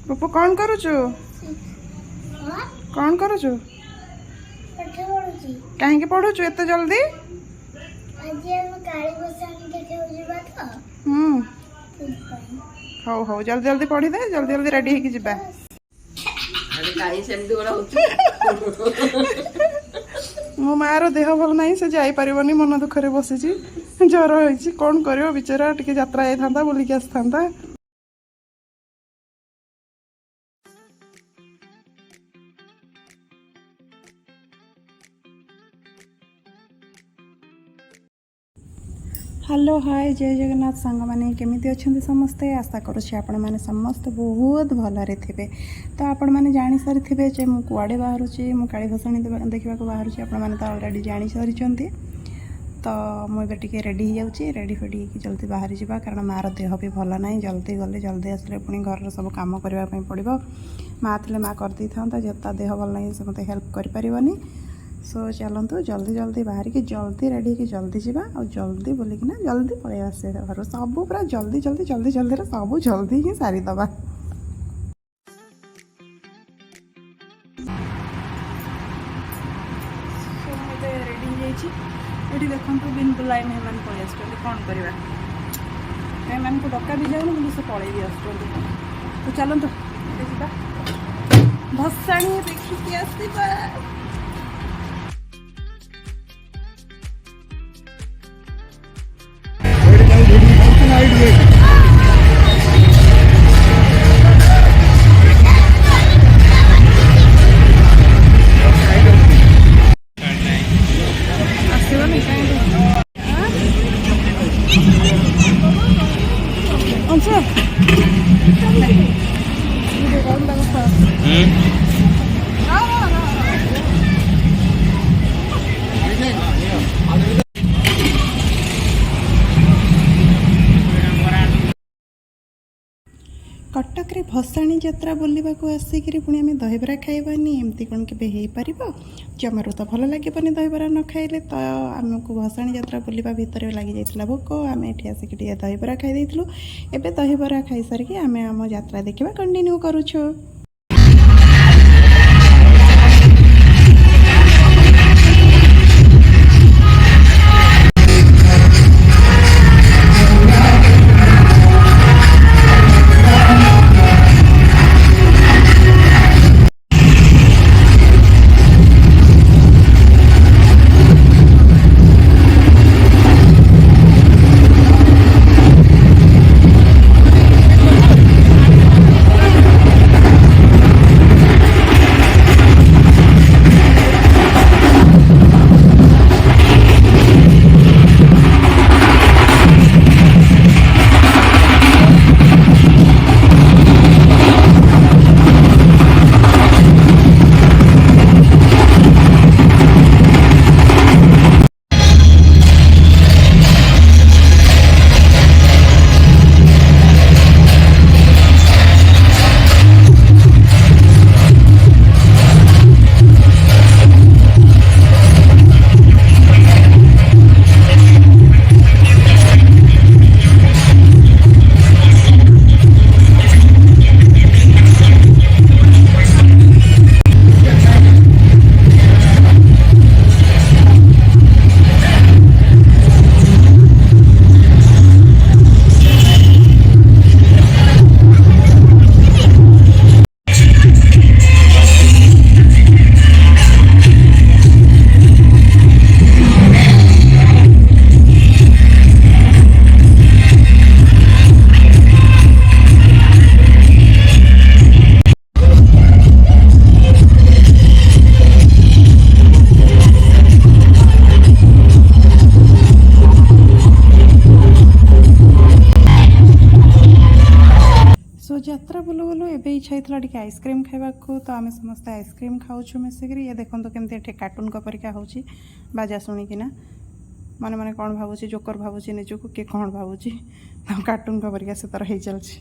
पप्पू कौन करुचु कौन करुचु कहीं पढ़ुचु एत जल्दी हौ हौ जल्दी जल्दी पढ़ी दे जल्दी जल्दी रेडी होके जिबा मो मार देह भल ना से जापर मन दुखरे बसी ज्वर हो कौन कर बेचारा टी यात्रा जाता बुलिक आसता हेलो हाय जय जगन्नाथ सांग मैंने केमी अच्छा समस्ते आशा करुँच आपण मैंने समस्ते बहुत भलरे थे तो आपण मैंने जानी सारी थे जे मुझे कुआड़े बाहर काली भसाणी देखा बाहर आपण तो अलरेडी जानी सारी तो मुझे टे रेडी हो रेडी फेडी जल्दी बाहरी जावा कारण मार देह भी भल ना जल्दी गले जल्दी आसले पुणी घर सब कम करने पड़ो माँ थे माँ करदे था ता देह भल ना से मत हेल्प कर सो चलतु जल्दी जल्दी बाहर की जल्दी रेडी की जल्दी जावा और जल्दी बोलिकिना जल्दी पलि आसे घर सब पूरा जल्दी जल्दी जल्दी जल्दी सब जल्दी ही सारीदबा रेडी ये देखो बिंदु लाइन हेमान पलि आस कौन करवा एम को डका भी जाऊन कि से पलि भी आस तो चलतु भसाणी देखिकी आसवा कटक रे भसाणी यात्रा बुलवा को आसिक पुणी आम दहीबरा खाइबानी एमती कौन के हो पार जमारू तो भल लगे दहीबरा न खाइले तो आमको भसाणी यात्रा बुलवा भितर लगी जाइए भोक आम ये आसिक दहीबरा खाई देइथिलु एबे दहीबरा खाई सारिक आम आम यात्रा देखा कंटिन्यू करूछु। यात्रा बोलो बोलो एबे इच्छा होता टे आइसक्रीम खावा को तो आम समस्ते आइसक्रीम खाऊँ मिसिक ये देखो केमती कार्टून परिका हो बाजा शुणिकिना मन मैंने कौन भावुँ जोकर भावुँ निजक किए कौन भावुँ कार्टून परिका से तार हो चलती।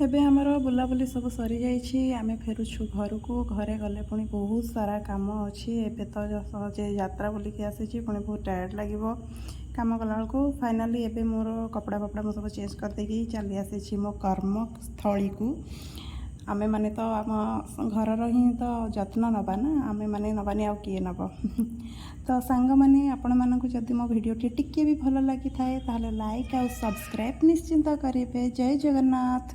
ଏବେ ଆମର ବୁଲାବୁଲି ସବୁ ସରିଯାଇଛି। ଆମେ ଫେରୁଛୁ ଘରକୁ। ଘରେ ଗଲେ ପୁଣି ବହୁତ ସାରା କାମ ଅଛି। ଏବେ ତ ସହଜେ ଯାତ୍ରା ବୁଲିକି ଆସିଛି, ପୁଣି ବହୁତ ଟାୟାର୍ଡ଼ ଲାଗିବ କାମ କଲାବେଳକୁ। ଫାଇନାଲି ଏବେ ମୋର କପଡ଼ା ମୁଁ ସବୁ ଚେଞ୍ଜ କରିଦେଇକି ଚାଲି ଆସିଛି ମୋ କର୍ମସ୍ଥଳୀକୁ। ଆମେମାନେ ତ ଆମ ଘରର ହିଁ ତ ଯତ୍ନ ନେବା ନା, ଆମେମାନେ ନେବାନି ଆଉ କିଏ ନେବ। ତ ସାଙ୍ଗମାନେ, ଆପଣମାନଙ୍କୁ ଯଦି ମୋ ଭିଡ଼ିଓଟି ଟିକେ ବି ଭଲ ଲାଗିଥାଏ ତାହେଲେ ଲାଇକ୍ ଆଉ ସବସ୍କ୍ରାଇବ୍ ନିଶ୍ଚିନ୍ତ କରିବେ। ଜୟ ଜଗନ୍ନାଥ।